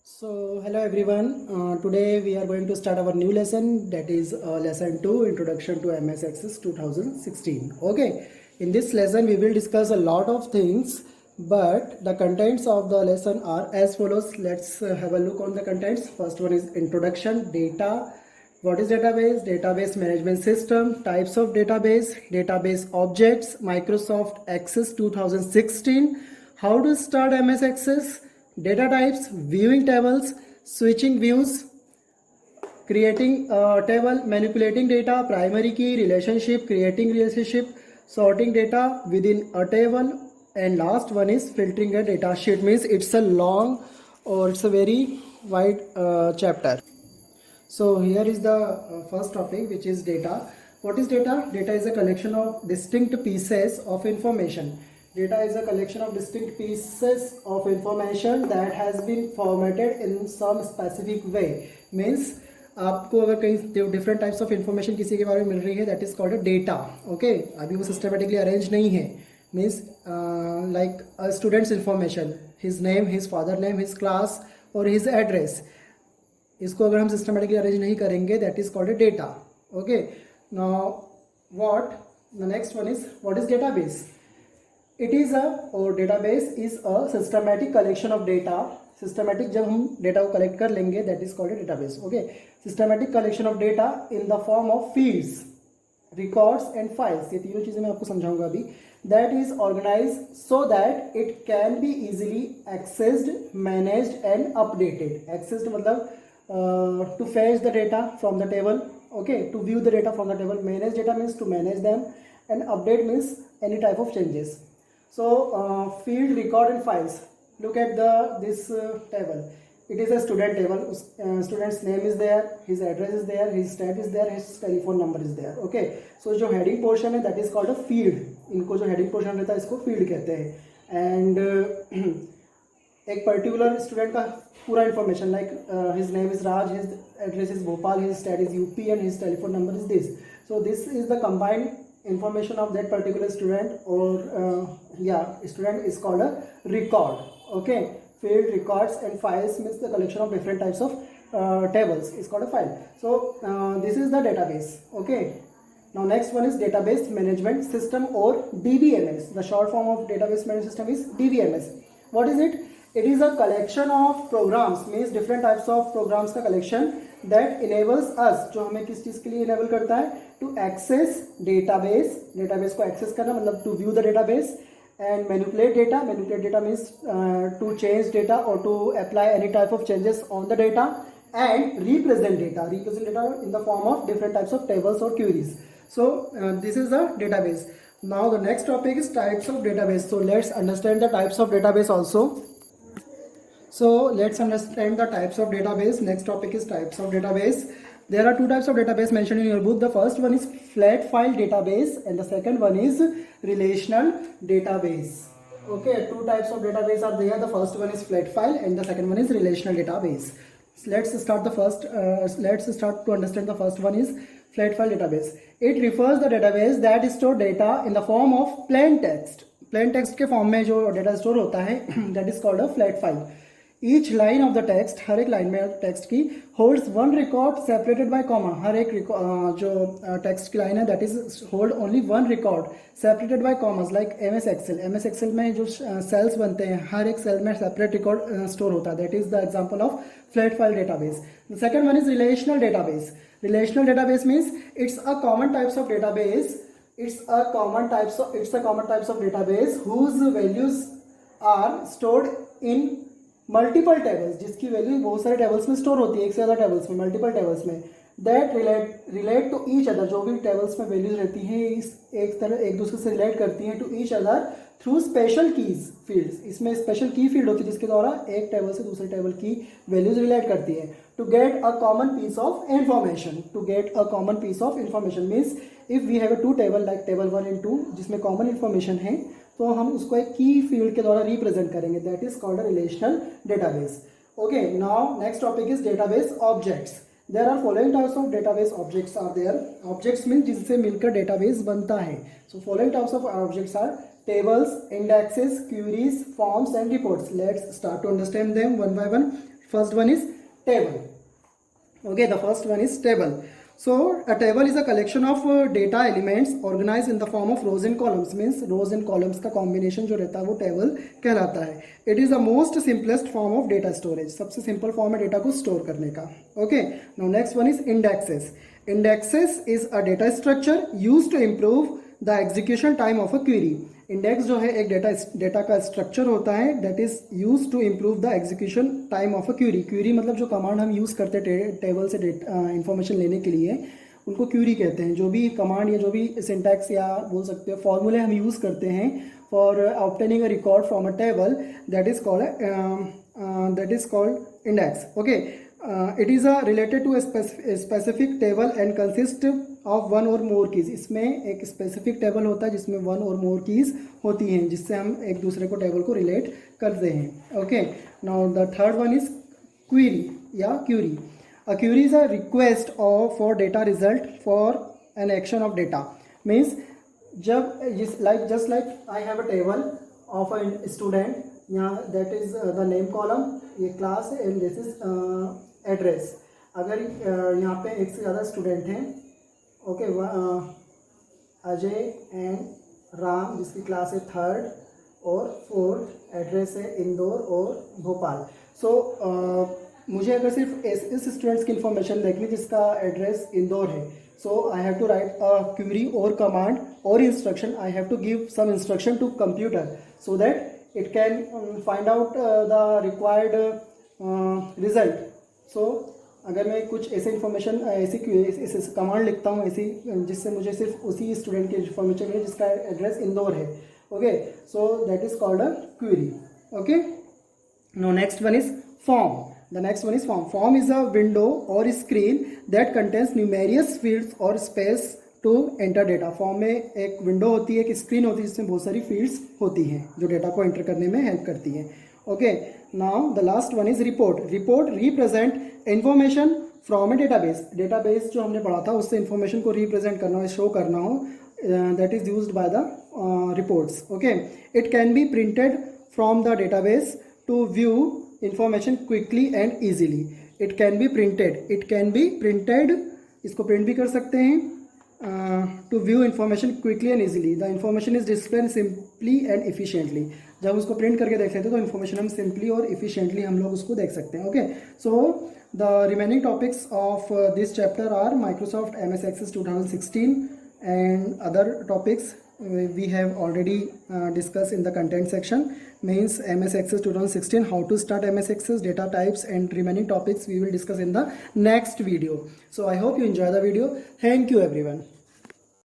So hello everyone, today we are going to start our new lesson, that is lesson 2, Introduction to MS Access 2016. Okay, in this lesson we will discuss a lot of things, but the contents of the lesson are as follows. Let's have a look on the contents. First one is introduction, data, what is database, database management system, types of database, database objects, Microsoft Access 2016, how to start MS Access, data types, viewing tables, switching views, creating a table, manipulating data, primary key, relationship, creating relationship, sorting data within a table, and last one is filtering a data sheet. Means it's a long or it's a very wide chapter. So here is the first topic, which is data. What is data? Data is a collection of distinct pieces of information. Data is a collection of distinct pieces of information that has been formatted in some specific way. Means आपको अगर कहीं different types of information किसी के बारे में मिल रही है, that is called data. Okay, अभी वो सिस्टमेटिकली अरेंज नहीं है. Means like students information, his name, his father name, his class और हिज एड्रेस, इसको अगर हम सिस्टमेटिकली अरेंज नहीं करेंगे, that is called a data. Okay, now what the next one is, what is database? It is और database is a systematic collection of data. Systematic जब हम data को कलेक्ट कर लेंगे, that is called a database. Okay, systematic collection of data in the form of fields, records and files. ये तीनों चीज़ें मैं आपको समझाऊंगा अभी. That is organise so that it can be easily accessed, managed and updated. Accessed मतलब to fetch the data from the table, okay, to view the data from the table. Manage data means to manage them, and update means any type of changes. So field, record and files. Look at this table. It is a student table. Student's name is there, his address is there, his stat is there, his telephone number is there. Okay, so जो heading portion है, that is called a field. इनको जो heading portion रहता है, इसको field कहते हैं. And एक पर्टिकुलर स्टूडेंट का पूरा information, like his name is Raj, his address is Bhopal, his state is UP and his telephone number is this. So this is the combined information of that particular student, or student is called a record. Okay, field, records and files means the collection of different types of tables is called a file. So this is the database. Okay, now next one is database management system, or DBMS. The short form of database management system is DBMS. What is it? It is a collection of programs, means different types of programs का collection that enables us, जो हमें किस चीज़ के लिए enable करता है, to access database. Database को access करना मतलब to view the database, and manipulate data. Manipulate data means to change data or to apply any type of changes on the data, and represent data. Represent data in the form of different types of tables or queries. So this is the database. Now the next topic is types of database. So let's understand the types of database also. So let's understand the types of database. Next topic is types of database. There are two types of database mentioned in your book. The first one is flat file database, and the second one is relational database. Okay, two types of database are there. The first one is flat file and the second one is relational database. Let's start to understand the first one is flat file database. It refers the database that store data in the form of plain text. Plain text के form में जो data store होता है, that is called a flat file. Each line of the text, हर एक line में text की, holds one record separated by comma. हर एक जो टेक्स्ट की लाइन है, that is hold only one record separated by commas, like MS Excel. MS Excel में जो sales बनते हैं, हर एक सेल में सेपरेट रिकॉर्ड स्टोर होता है. That is the example of flat file database. The second one is relational database. Relational database means it's a common types of database. It's a common types of database whose values are stored in multiple tables, जिसकी value बहुत सारे tables में store होती है, एक से ज़्यादा tables में, मल्टीपल टेबल्स में. That relate to each other. जो भी टेबल्स में वैल्यूज रहती हैं, एक दूसरे से रिलेट करती हैं to each other through special keys fields. इसमें स्पेशल की फील्ड होती है जिसके द्वारा एक टेबल से दूसरे टेबल की वैल्यूज रिलेट करती है. To get a common piece of information. To get a common piece of information means if we have a two table, like table 1 and 2, जिसमें कॉमन इन्फॉर्मेशन है, तो हम उसको एक की फील्ड के द्वारा रिप्रेजेंट करेंगे. That is called a relational database. Okay, now next topic is database objects. There are following types of database objects are there. Objects mean जिससे मिलकर डेटाबेस बनता है. So following types of objects are tables, indexes, queries, forms and reports. Let's start to understand them one by one. First one is table. Okay, the first one is table. So a table is a collection of data elements organized in the form of rows and columns. Means rows and columns का combination जो रहता है वो table कहलाता है. It is the most simplest form of data storage. सबसे simple form है data को store करने का. Okay. Now next one is indexes. Indexes is a data structure used to improve the execution time of a query. Index जो है एक data का structure होता है that is use to improve the execution time of a query. Query मतलब जो command हम use करते हैं टेबल से इंफॉर्मेशन लेने के लिए उनको क्यूरी कहते हैं. जो भी कमांड या जो भी सिंटैक्स या बोल सकते हैं फॉर्मूले हम यूज़ करते हैं for obtaining a record from a table that is called index. Okay. It is related to a specific table and consists of one or more keys. इसमें एक specific table होता है जिसमें one or more keys होती हैं जिससे हम एक दूसरे को table को relate करते हैं. Okay. Now the third one is query या query. A query is a request for data result for an action of data. Means जब just like I have a table of a student. यहाँ that is the name column. ये class है and this is address. अगर यहाँ पे एक से ज़्यादा स्टूडेंट हैं ओके अजय एंड राम जिसकी क्लास है 3rd और 4th, एड्रेस है इंदौर और भोपाल. सो मुझे अगर सिर्फ इस स्टूडेंट्स की इन्फॉर्मेशन देखनी जिसका एड्रेस इंदौर है so I have to write a query और कमांड और instruction. I have to give some instruction to computer so that it can find out the required result. So अगर मैं कुछ ऐसे इन्फॉर्मेशन ऐसी कमांड लिखता हूँ ऐसी जिससे मुझे सिर्फ उसी स्टूडेंट की इन्फॉर्मेशन मिले जिसका एड्रेस इंदौर है. Okay. So that is called a query. Okay. No next one is form. The next one is form. Form is a window और screen that contains numerous fields और space to enter data. Form में एक window होती है एक screen होती है जिसमें बहुत सारी फील्ड्स होती हैं जो डेटा को एंटर करने में हेल्प करती हैं. Okay. Now the last one is report. Report represent information from a database. Database जो हमने पढ़ा था उससे information को represent करना हो show करना हो that is used by the reports. Okay. It can be printed from the database to view information quickly and easily. It can be printed. It can be printed. इसको print भी कर सकते हैं. To view information quickly and easily. The information is displayed simply and efficiently. जब उसको print करके देख लेते हैं तो इन्फॉर्मेशन हम सिंपली और इफिशिएंटली हम लोग उसको देख सकते हैं. Okay. So the remaining topics of this chapter are Microsoft MS Access 2016 and other topics we have already discussed in the content section. Means MS Access 2016, how to start MS Access, data types and remaining topics we will discuss in the next video. So I hope you enjoy the video. Thank you everyone.